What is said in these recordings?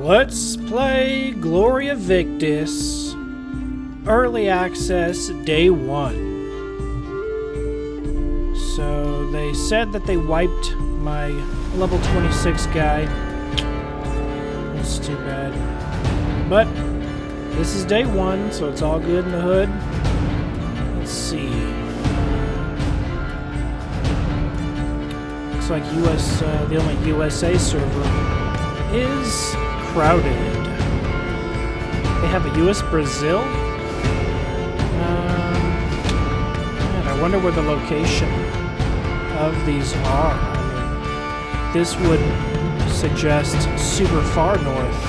Let's play Gloria Victis. Early access day 1. So they said that they wiped my level 26 guy. That's too bad. But this is day 1, so it's all good in the hood. Let's see. Looks like the only USA server is crowded. They have a US Brazil? Man, I wonder where the location of these are. I mean, this would suggest super far north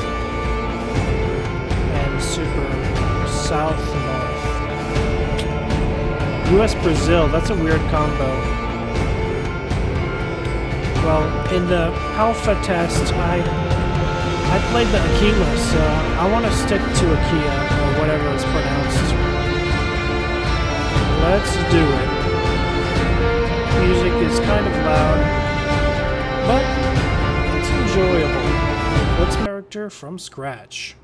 and super south north. US Brazil, that's a weird combo. Well, in the alpha test, I played the Aquila, so I want to stick to Aquila, or whatever it's pronounced. Let's do it. Music is kind of loud, but it's enjoyable. Let's character from scratch.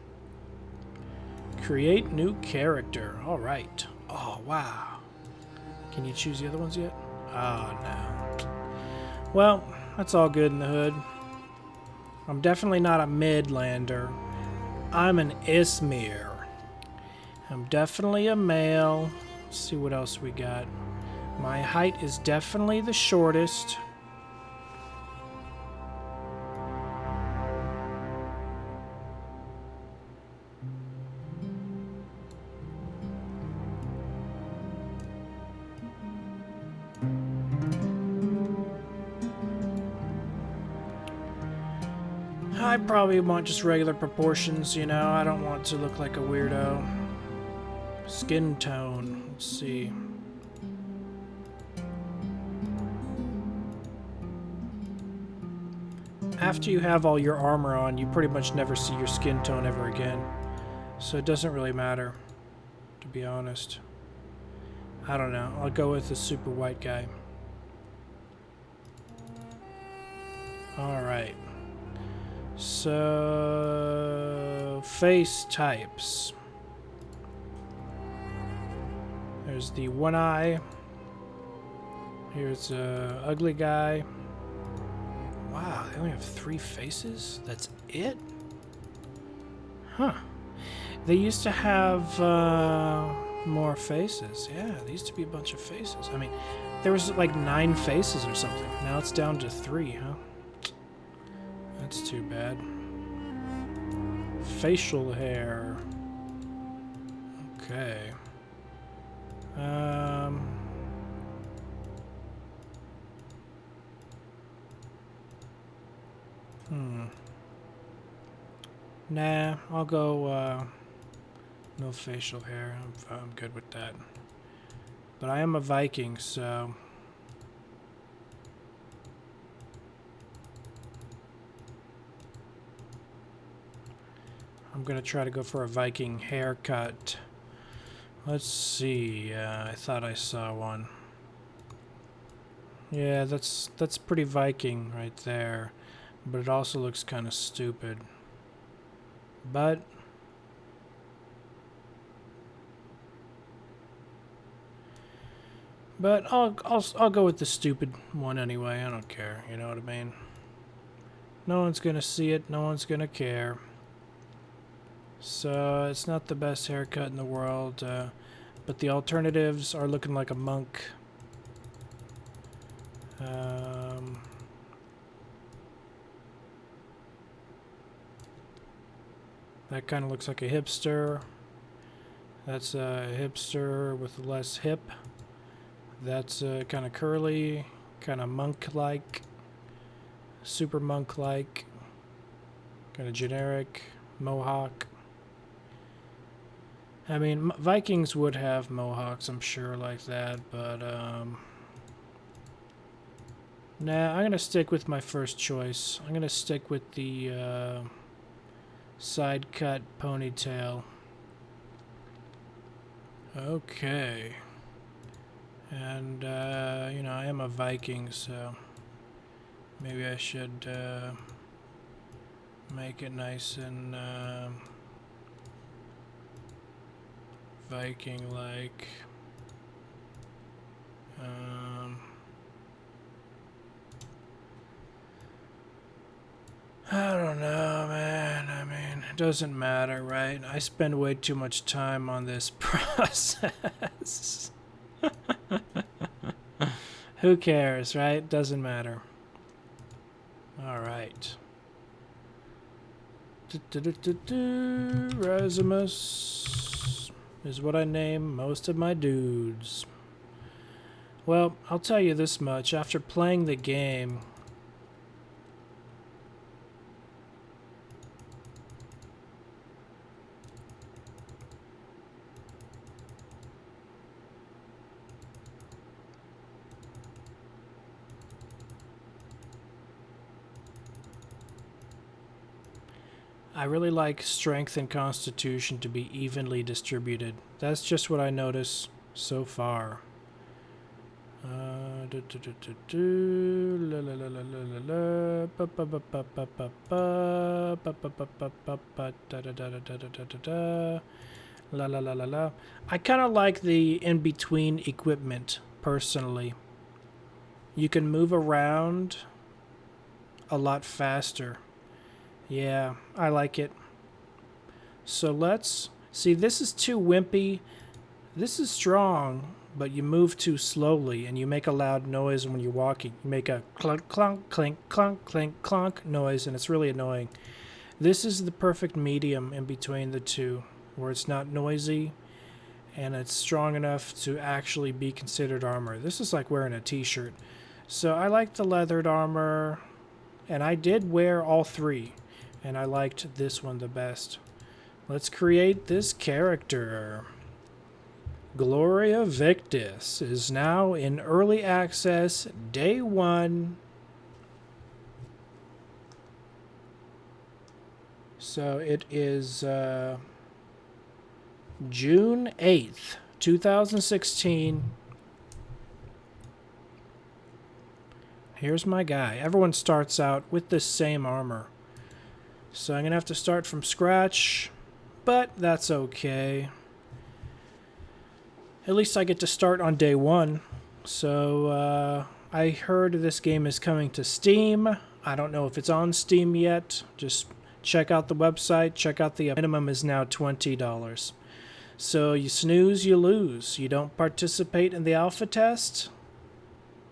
Create new character. Alright. Oh, wow. Can you choose the other ones yet? Oh, no. Well, that's all good in the hood. I'm definitely not a Midlander. I'm an Ismir. I'm definitely a male. Let's see what else we got. My height is definitely the shortest. I probably want just regular proportions, you know. I don't want to look like a weirdo. Skin tone. Let's see. After you have all your armor on, you pretty much never see your skin tone ever again. So it doesn't really matter, to be honest. I don't know. I'll go with the super white guy. Alright. So, face types. There's the one eye. Here's a ugly guy. Wow, they only have 3 faces? That's it? Huh. They used to have more faces. Yeah, there used to be a bunch of faces. I mean, there was like 9 faces or something. Now it's down to 3, huh? That's too bad. Facial hair. Okay. Nah, I'll go, no facial hair. I'm good with that. But I am a Viking, so... I'm gonna try to go for a Viking haircut. Let's see. I thought I saw one. Yeah, that's pretty Viking right there, but it also looks kind of stupid. But I'll go with the stupid one anyway. I don't care. You know what I mean? No one's gonna see it. No one's gonna care. So, it's not the best haircut in the world, but the alternatives are looking like a monk. That kind of looks like a hipster. That's a hipster with less hip. That's kind of curly, kind of monk-like, super monk-like, kind of generic, mohawk. I mean, Vikings would have mohawks, I'm sure, like that, but, nah, I'm gonna stick with my first choice. I'm gonna stick with the, side cut ponytail. Okay. And, you know, I am a Viking, so maybe I should, Make it nice and Viking-like. I don't know, man. I mean, it doesn't matter, right? I spend way too much time on this process. Who cares, right? Doesn't matter. All right. Rasimus is what I name most of my dudes. Well, I'll tell you this much. After playing the game, I really like strength and constitution to be evenly distributed. That's just what I notice so far. I kind of like the in-between equipment, personally. You can move around a lot faster. Yeah, I like it. So let's see, this is too wimpy. This is strong, but you move too slowly and you make a loud noise when you're walking. You make a clunk, clunk, clink, clunk, clink, clunk noise, and it's really annoying. This is the perfect medium in between the two, where it's not noisy and it's strong enough to actually be considered armor. This is like wearing a t-shirt. So I like the leathered armor, and I did wear all three. And I liked this one the best. Let's create this character. Gloria Victis is now in early access, day 1. So it is June 8th, 2016. Here's my guy. Everyone starts out with the same armor. So I'm going to have to start from scratch, but that's okay. At least I get to start on day 1. So I heard this game is coming to Steam. I don't know if it's on Steam yet. Just check out the website. Check out the minimum is now $20. So you snooze, you lose. You don't participate in the alpha test,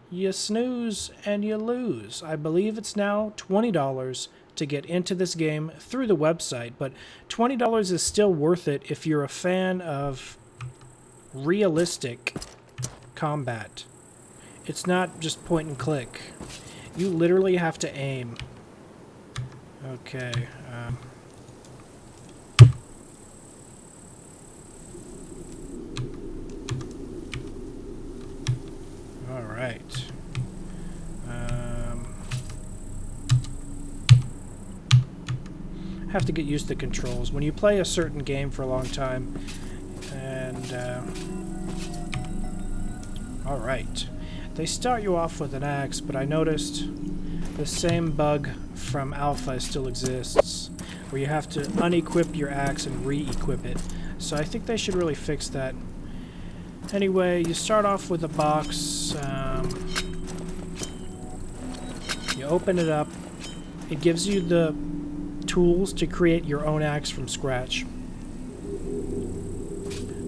you snooze and you lose. I believe it's now $20 to get into this game through the website, but $20 is still worth it if you're a fan of realistic combat. It's not just point and click. You literally have to aim. Okay. All right. Have to get used to the controls when you play a certain game for a long time. And all right, they start you off with an axe, but I noticed the same bug from alpha still exists, where you have to unequip your axe and re-equip it. So I think they should really fix that. Anyway, you start off with a box. You open it up. It gives you the tools to create your own axe from scratch.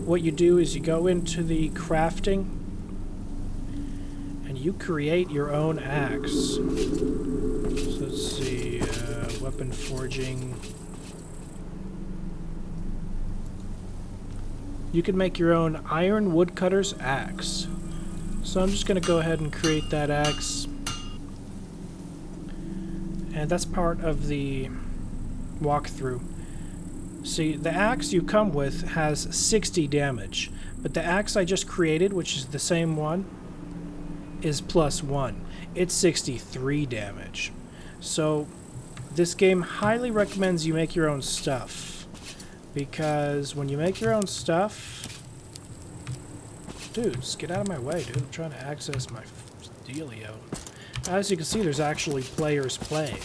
What you do is you go into the crafting and you create your own axe. So let's see, weapon forging. You can make your own iron woodcutter's axe. So I'm just going to go ahead and create that axe. And that's part of the walkthrough. See, the axe you come with has 60 damage, but the axe I just created, which is the same one, is +1. It's 63 damage. So this game highly recommends you make your own stuff, because when you make your own stuff... Dudes, get out of my way, dude. I'm trying to access my dealio. As you can see, there's actually players playing.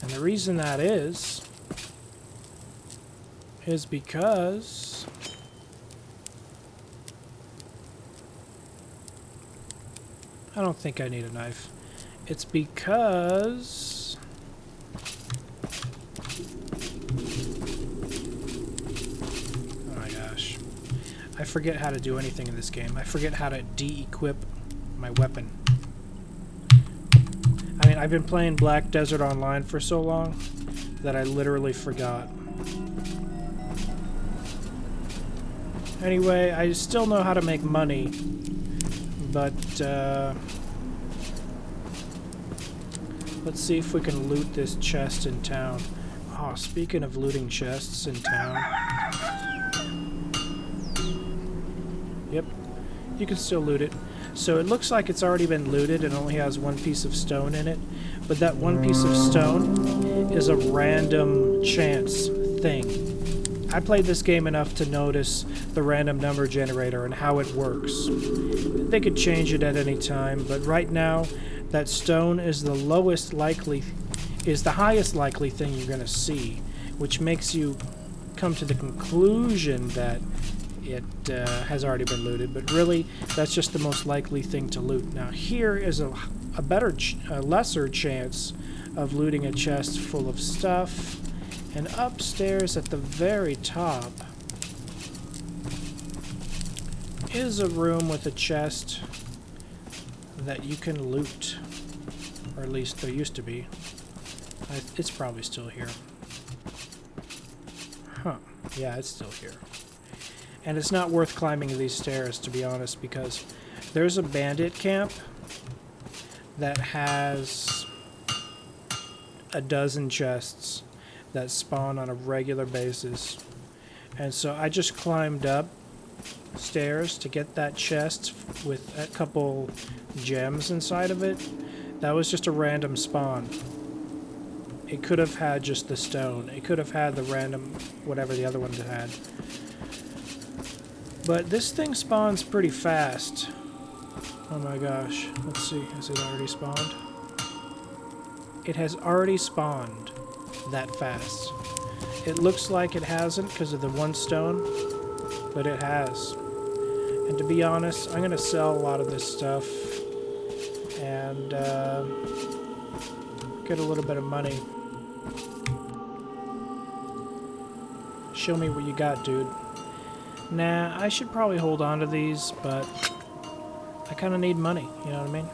And the reason that is because I don't think I need a knife. It's because oh my gosh. I forget how to do anything in this game. I forget how to de-equip my weapon. I mean, I've been playing Black Desert Online for so long that I literally forgot. Anyway, I still know how to make money, but let's see if we can loot this chest in town. Oh, speaking of looting chests in town. Yep, you can still loot it. So it looks like it's already been looted and only has one piece of stone in it. But that one piece of stone is a random chance thing. I played this game enough to notice the random number generator and how it works. They could change it at any time, but right now, that stone is the highest likely thing you're going to see, which makes you come to the conclusion that it has already been looted, but really that's just the most likely thing to loot. Now here is a lesser chance of looting a chest full of stuff, and upstairs at the very top is a room with a chest that you can loot, or at least there used to be. It's probably still here. Huh, yeah, it's still here. And it's not worth climbing these stairs, to be honest, because there's a bandit camp that has a dozen chests that spawn on a regular basis. And so I just climbed up stairs to get that chest with a couple gems inside of it. That was just a random spawn. It could have had just the stone. It could have had the random whatever the other ones had. But this thing spawns pretty fast. Oh my gosh. Let's see. Has it already spawned? It has already spawned that fast. It looks like it hasn't because of the one stone, but it has. And to be honest, I'm going to sell a lot of this stuff and get a little bit of money. Show me what you got, dude. Nah, I should probably hold on to these, but I kind of need money, you know what I mean?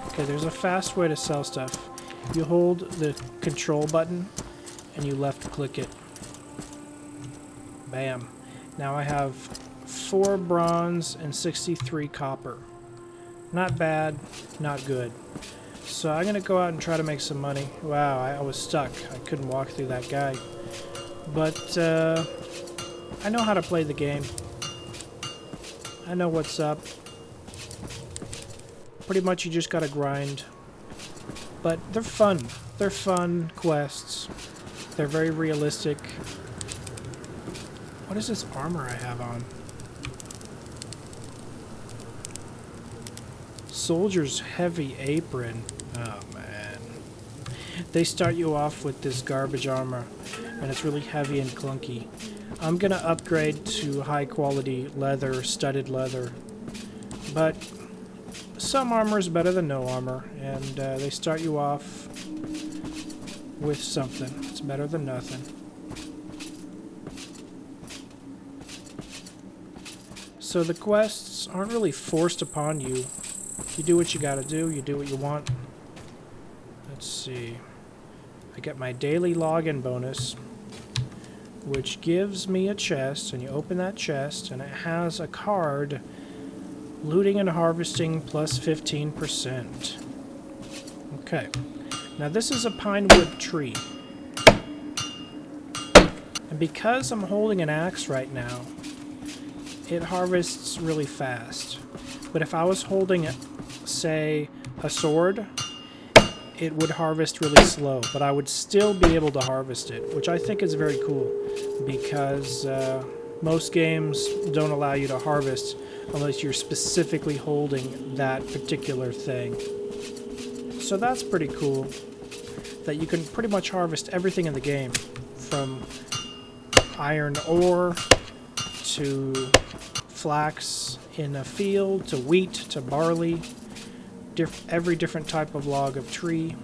Okay, there's a fast way to sell stuff. You hold the control button and you left click it. Bam. Now I have 4 bronze and 63 copper. Not bad, not good. So I'm gonna go out and try to make some money. Wow, I was stuck. I couldn't walk through that guy. But I know how to play the game. I know what's up. Pretty much you just gotta grind. But they're fun. They're fun quests. They're very realistic. What is this armor I have on? Soldier's heavy apron. Oh man. They start you off with this garbage armor, and it's really heavy and clunky. I'm gonna upgrade to high quality leather, studded leather. But some armor is better than no armor, and they start you off with something. It's better than nothing. So the quests aren't really forced upon you. You do what you gotta do, you do what you want. Let's see. I get my daily login bonus, which gives me a chest, and you open that chest, and it has a card, looting and harvesting plus 15%. Okay. Now this is a pinewood tree. And because I'm holding an axe right now, it harvests really fast. But if I was holding, say, a sword, it would harvest really slow. But I would still be able to harvest it, which I think is very cool, because most games don't allow you to harvest unless you're specifically holding that particular thing. So that's pretty cool. That you can pretty much harvest everything in the game. From iron ore to flax in a field to wheat to barley. Every different type of log of tree.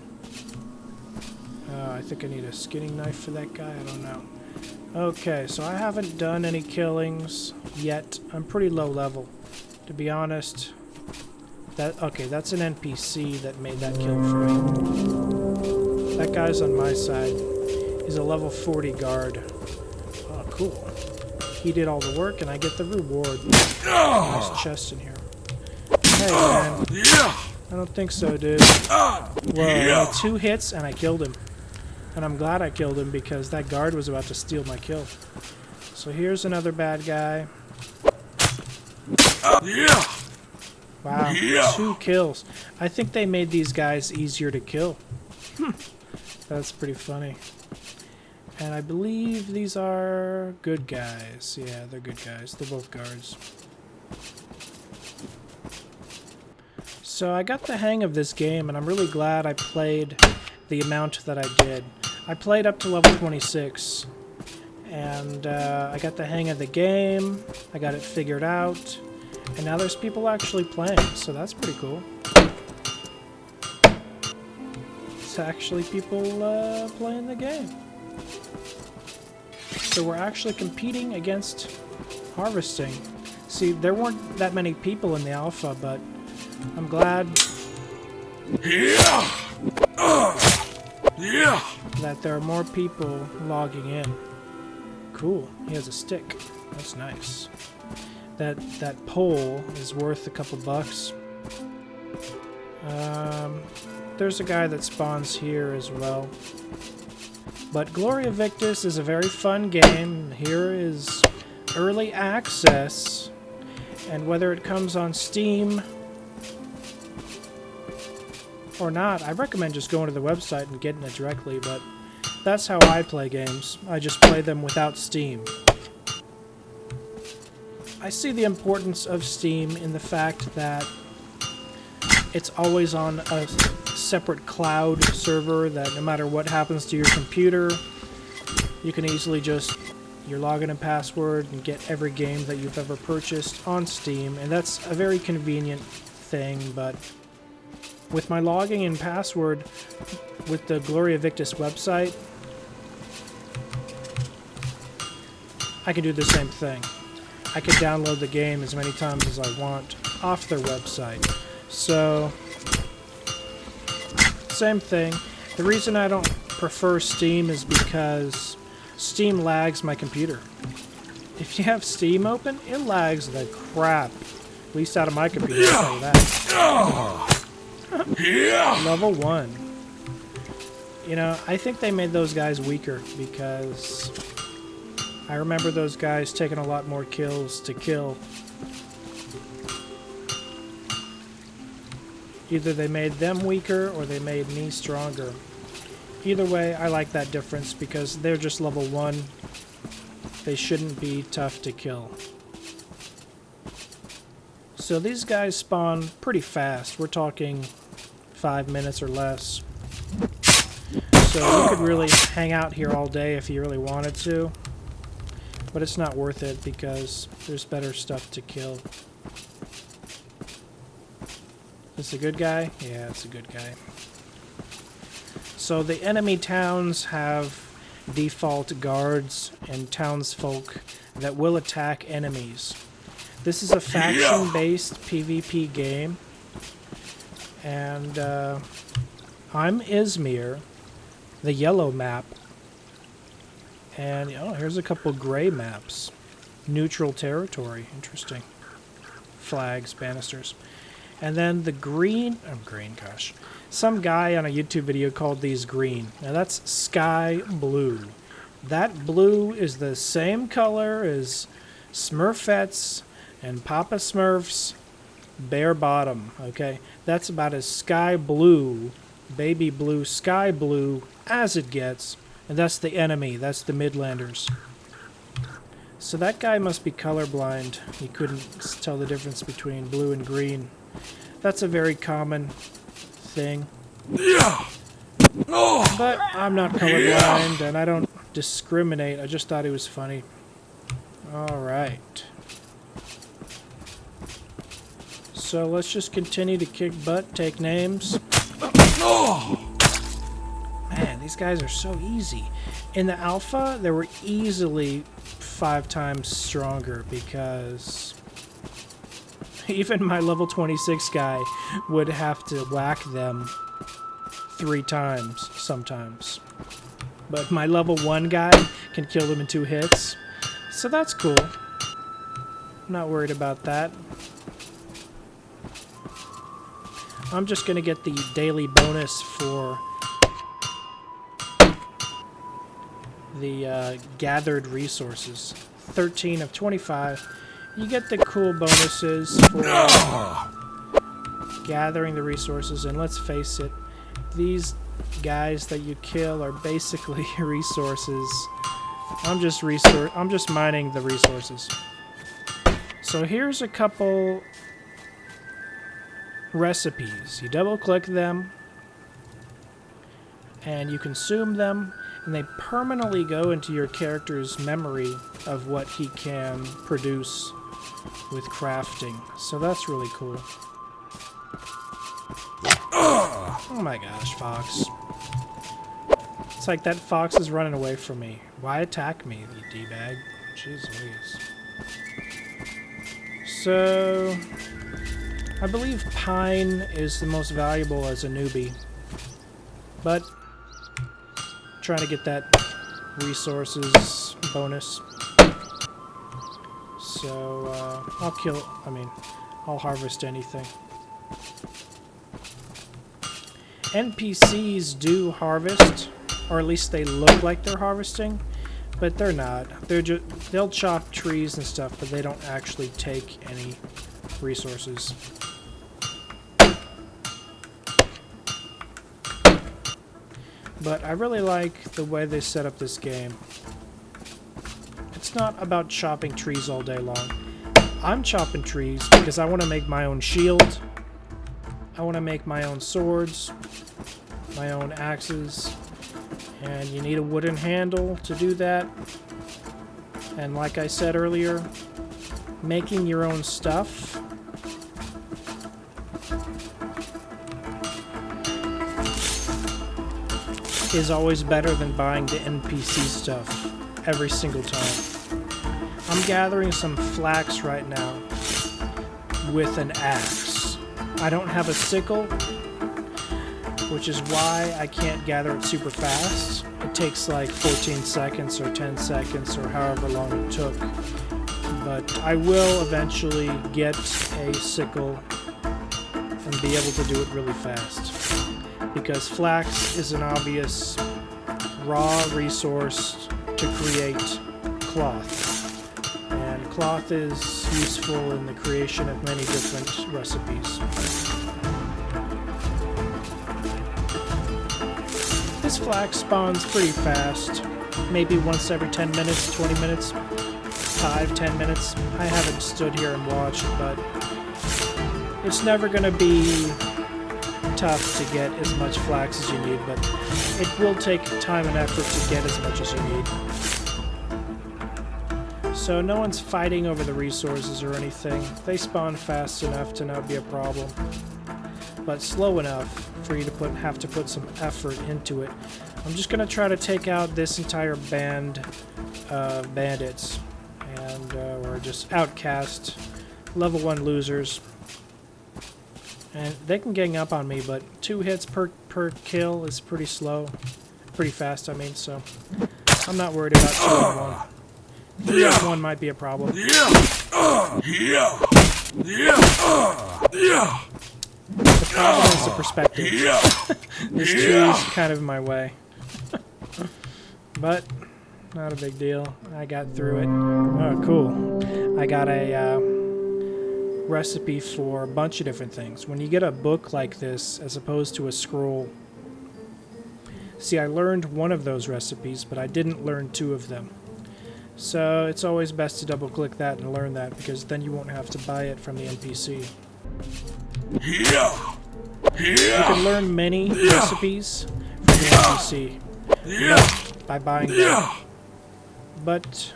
I think I need a skinning knife for that guy. I don't know. Okay, so I haven't done any killings yet. I'm pretty low level, to be honest. Okay, that's an NPC that made that kill for me. That guy's on my side. He's a level 40 guard. Oh, cool. He did all the work, and I get the reward. Nice chest in here. Hey, man. I don't think so, dude. Whoa, 2 hits, and I killed him. And I'm glad I killed him, because that guard was about to steal my kill. So here's another bad guy. Wow, 2 kills. I think they made these guys easier to kill. That's pretty funny. And I believe these are good guys. Yeah, they're good guys. They're both guards. So I got the hang of this game, and I'm really glad I played the amount that I did. I played up to level 26, and I got the hang of the game. I got it figured out. And now there's people actually playing, so that's pretty cool. It's actually people playing the game. So we're actually competing against harvesting. See, there weren't that many people in the alpha, but I'm glad that there are more people logging in. Cool. He has a stick. That's nice. That pole is worth a couple bucks. There's a guy that spawns here as well. But Gloria Victis is a very fun game. Here is early access. And whether it comes on Steam or not, I recommend just going to the website and getting it directly, but that's how I play games. I just play them without Steam. I see the importance of Steam in the fact that it's always on a separate cloud server that no matter what happens to your computer, you can easily just your login and password and get every game that you've ever purchased on Steam, and that's a very convenient thing. But with my login and password with the Gloria Victis website, I can do the same thing. I can download the game as many times as I want off their website. So, same thing. The reason I don't prefer Steam is because Steam lags my computer. If you have Steam open, it lags the crap. At least out of my computer, I'll tell you that. Level 1. You know, I think they made those guys weaker because I remember those guys taking a lot more kills to kill. Either they made them weaker or they made me stronger. Either way, I like that difference because they're just level 1. They shouldn't be tough to kill. So these guys spawn pretty fast. We're talking 5 minutes or less. So you could really hang out here all day if you really wanted to. But it's not worth it because there's better stuff to kill. Is this a good guy? Yeah, it's a good guy. So the enemy towns have default guards and townsfolk that will attack enemies. This is a faction-based PvP game. And I'm Izmir, the yellow map. And oh, here's a couple gray maps. Neutral territory. Interesting. Flags, banisters. And then the green... Oh, green, gosh. Some guy on a YouTube video called these green. Now that's sky blue. That blue is the same color as Smurfettes and Papa Smurf's bare bottom. Okay? That's about as sky blue, baby blue, sky blue as it gets. And that's the enemy. That's the Midlanders. So that guy must be colorblind. He couldn't tell the difference between blue and green. That's a very common thing. But I'm not colorblind and I don't discriminate. I just thought it was funny. Alright. So let's just continue to kick butt, take names. Man, these guys are so easy. In the alpha, they were easily 5 times stronger because even my level 26 guy would have to whack them 3 times sometimes. But my level 1 guy can kill them in 2 hits. So that's cool. I'm not worried about that. I'm just going to get the daily bonus for the gathered resources. 13 of 25. You get the cool bonuses for gathering the resources, and let's face it, these guys that you kill are basically resources. I'm just mining the resources. So here's a couple recipes. You double click them and you consume them, and they permanently go into your character's memory of what he can produce with crafting. So that's really cool. Oh my gosh, fox. It's like that fox is running away from me. Why attack me, you D-bag? Jeez Louise. So I believe pine is the most valuable as a newbie. But trying to get that resources bonus. So I'll harvest anything. NPCs do harvest, or at least they look like they're harvesting, but they're not. They'll chop trees and stuff, but they don't actually take any resources. But I really like the way they set up this game. It's not about chopping trees all day long. I'm chopping trees because I want to make my own shield. I want to make my own swords, my own axes, and you need a wooden handle to do that. And like I said earlier, making your own stuff is always better than buying the NPC stuff every single time. I'm gathering some flax right now with an axe. I don't have a sickle, which is why I can't gather it super fast. It takes like 14 seconds or 10 seconds or however long it took. But I will eventually get a sickle and be able to do it really fast. Because flax is an obvious raw resource to create cloth. And cloth is useful in the creation of many different recipes. This flax spawns pretty fast. Maybe once every 10 minutes, 20 minutes, 5-10 minutes. I haven't stood here and watched, but it's never going to be tough to get as much flax as you need, but it will take time and effort to get as much as you need. So no one's fighting over the resources or anything. They spawn fast enough to not be a problem, but slow enough for you to have to put some effort into it. I'm just gonna try to take out this entire band of bandits, and or just outcast level 1 losers. And they can gang up on me, but 2 hits per kill is pretty slow. Pretty fast, I mean, so I'm not worried about 2 on 1. 3 on 1 might be a problem. The problem is the perspective. This tree is kind of in my way. But, not a big deal. I got through it. Oh, cool. I got a recipe for a bunch of different things. When you get a book like this, as opposed to a scroll, see, I learned one of those recipes, but I didn't learn 2 of them. So it's always best to double click that and learn that, because then you won't have to buy it from the NPC. You can learn many recipes from the NPC by buying them. But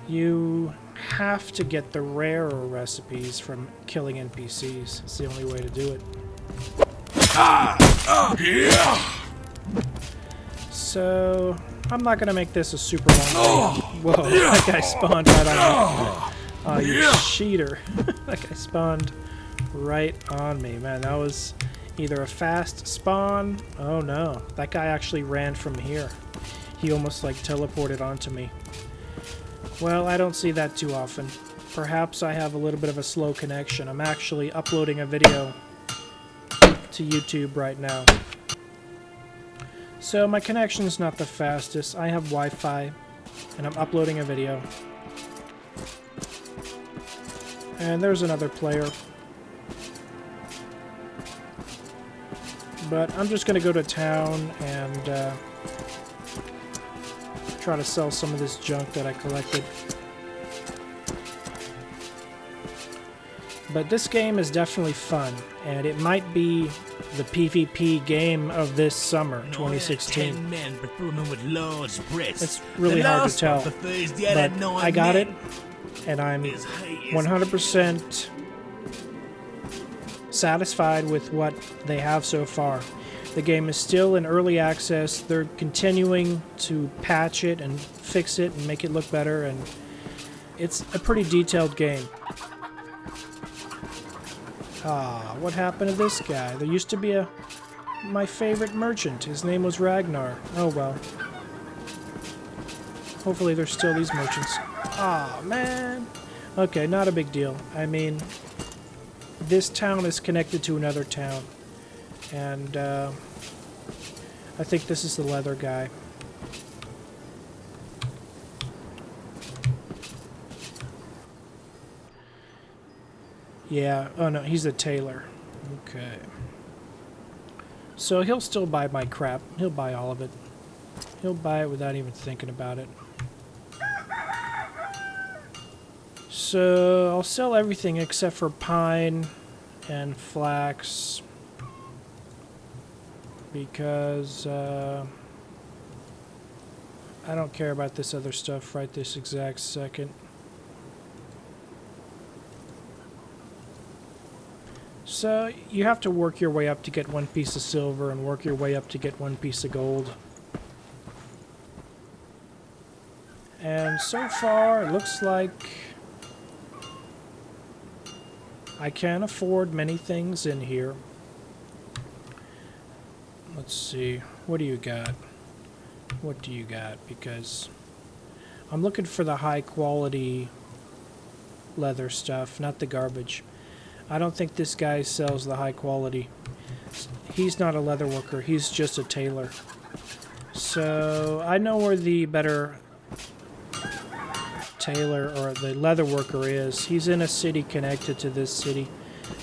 you have to get the rarer recipes from killing NPCs. It's the only way to do it. So, I'm not going to make this a super long video. Whoa, that guy spawned right on me. Oh, you cheater. That guy spawned right on me. Man, that was either a fast spawn. Oh no, that guy actually ran from here. He almost like teleported onto me. Well, I don't see that too often. Perhaps I have a little bit of a slow connection. I'm actually uploading a video to YouTube right now. So my connection's not the fastest. I have Wi-Fi and I'm uploading a video. And there's another player. But I'm just going to go to town and try to sell some of this junk that I collected. But this game is definitely fun, and it might be the PvP game of this summer, 2016. It's really hard to tell, but I got it, and I'm 100% satisfied with what they have so far. The game is still in early access. They're continuing to patch it and fix it and make it look better, and it's a pretty detailed game. Ah, what happened to this guy? There used to be my favorite merchant. His name was Ragnar. Oh well. Hopefully there's still these merchants. Ah, man. Okay, not a big deal. I mean, this town is connected to another town. And, I think this is the leather guy. Yeah, oh no, he's a tailor. Okay. So he'll still buy my crap. He'll buy all of it. He'll buy it without even thinking about it. So I'll sell everything except for pine and flax. Because I don't care about this other stuff right this exact second. So you have to work your way up to get one piece of silver and work your way up to get one piece of gold. And so far it looks like I can afford many things in here. Let's see, what do you got? What do you got? Because I'm looking for the high quality leather stuff, not the garbage. I don't think this guy sells the high quality. He's not a leather worker, he's just a tailor. So I know where the better tailor or the leather worker is. He's in a city connected to this city.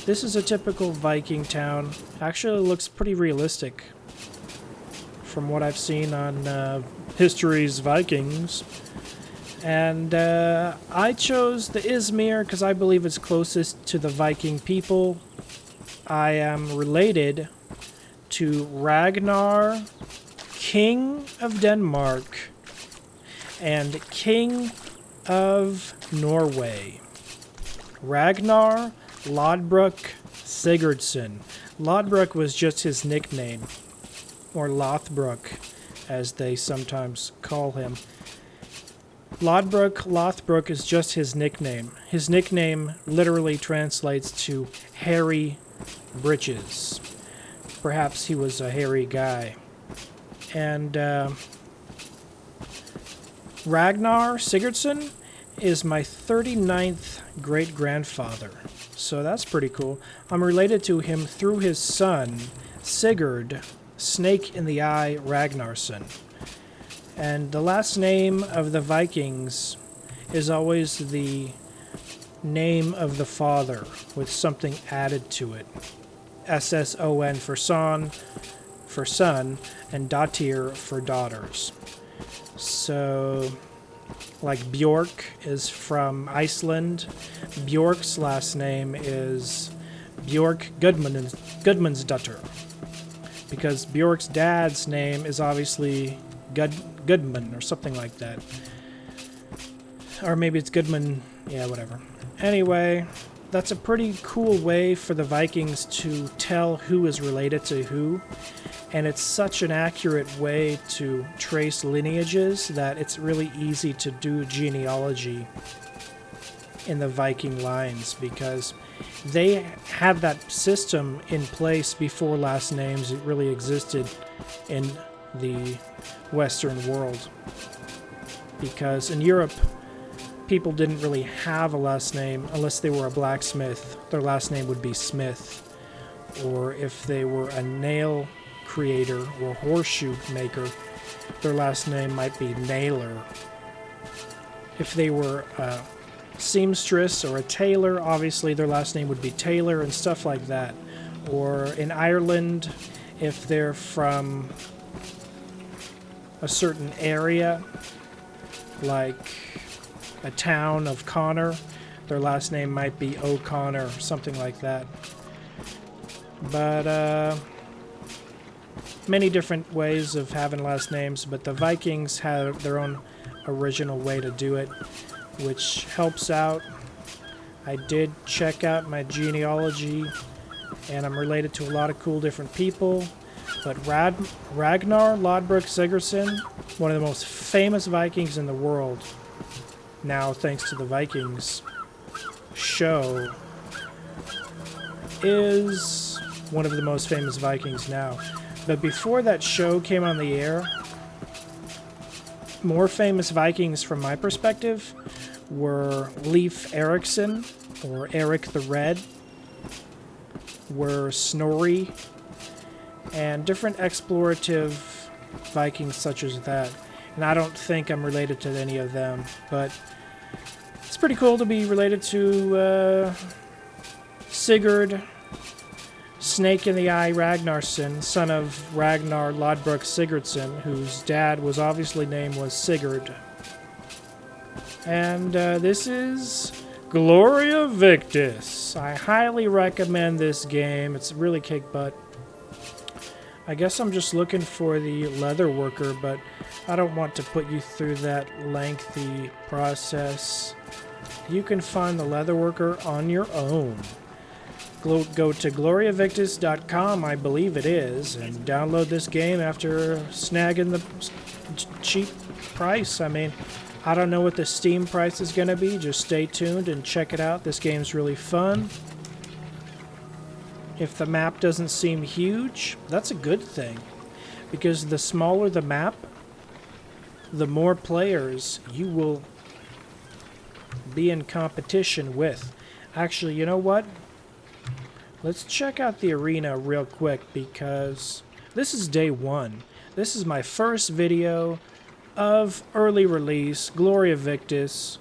This is a typical Viking town. Actually looks pretty realistic from what I've seen on History's Vikings. And I chose the Izmir because I believe it's closest to the Viking people. I am related to Ragnar, King of Denmark, and King of Norway. Ragnar Lodbrok Sigurdsson. Lodbrok was just his nickname, or Lothbrok, as they sometimes call him. Lothbrok is just his nickname. His nickname literally translates to hairy britches. Perhaps he was a hairy guy. And Ragnar Sigurdsson is my 39th great-grandfather. So that's pretty cool. I'm related to him through his son, Sigurd, Snake in the Eye Ragnarsson. And the last name of the Vikings is always the name of the father with something added to it. SSON for son, and Datir for daughters. So, like Bjork is from Iceland. Bjork's last name is Bjork Gudmundsdatter, because Bjork's dad's name is obviously Gudmund or something like that. Or maybe it's Goodman, yeah, whatever. Anyway, that's a pretty cool way for the Vikings to tell who is related to who. And it's such an accurate way to trace lineages that it's really easy to do genealogy in the Viking lines, because they had that system in place before last names really existed in the Western world. Because in Europe, people didn't really have a last name unless they were a blacksmith. Their last name would be Smith. Or if they were a nail creator or horseshoe maker, their last name might be Nailer. If they were a seamstress or a tailor, obviously their last name would be Taylor and stuff like that. Or in Ireland, if they're from a certain area, like a town of Connor, their last name might be O'Connor, something like that. But many different ways of having last names, but the Vikings have their own original way to do it, which helps out. I did check out my genealogy, and I'm related to a lot of cool different people. But Ragnar Lodbrok Sigurdsson, one of the most famous Vikings in the world, now thanks to the Vikings show, is one of the most famous Vikings now. But before that show came on the air, more famous Vikings from my perspective were Leif Erikson, or Eric the Red, were Snorri, and different explorative Vikings such as that. And I don't think I'm related to any of them, but it's pretty cool to be related to Sigurd Snake in the Eye Ragnarsson, son of Ragnar Lodbrok Sigurdsson, whose dad was obviously named was Sigurd. And this is Gloria Victis. I highly recommend this game. It's really kick butt. I guess I'm just looking for the leather worker, but I don't want to put you through that lengthy process. You can find the leather worker on your own. Go to gloriavictis.com, I believe it is, and download this game after snagging the cheap price. I mean, I don't know what the Steam price is going to be. Just stay tuned and check it out. This game's really fun. If the map doesn't seem huge, that's a good thing, because the smaller the map, the more players you will be in competition with. Actually, you know what? Let's check out the arena real quick, because this is day one. This is my first video of early release, Gloria Victis,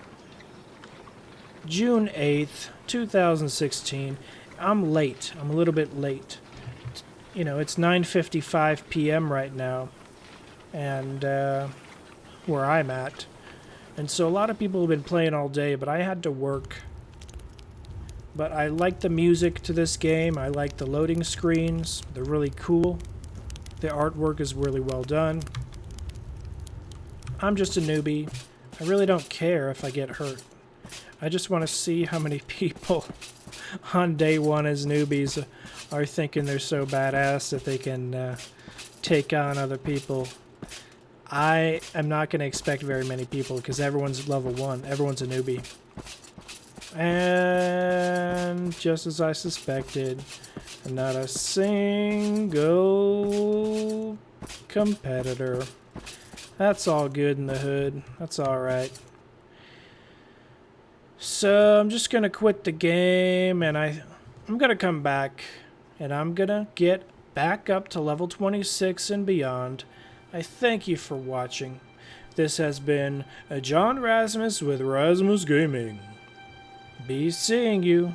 June 8th, 2016. I'm late. I'm a little bit late. You know, it's 9:55 p.m. right now, and where I'm at. And so a lot of people have been playing all day, but I had to work. But I like the music to this game. I like the loading screens. They're really cool. The artwork is really well done. I'm just a newbie. I really don't care if I get hurt. I just want to see how many people on day one as newbies are thinking they're so badass that they can take on other people. I am not going to expect very many people, because everyone's level 1. Everyone's a newbie. And just as I suspected, not a single competitor. That's all good in the hood. That's alright. So I'm just going to quit the game, and I'm going to come back, and I'm going to get back up to level 26 and beyond. I thank you for watching. This has been John Rasmus with Rasmus Gaming. Be seeing you.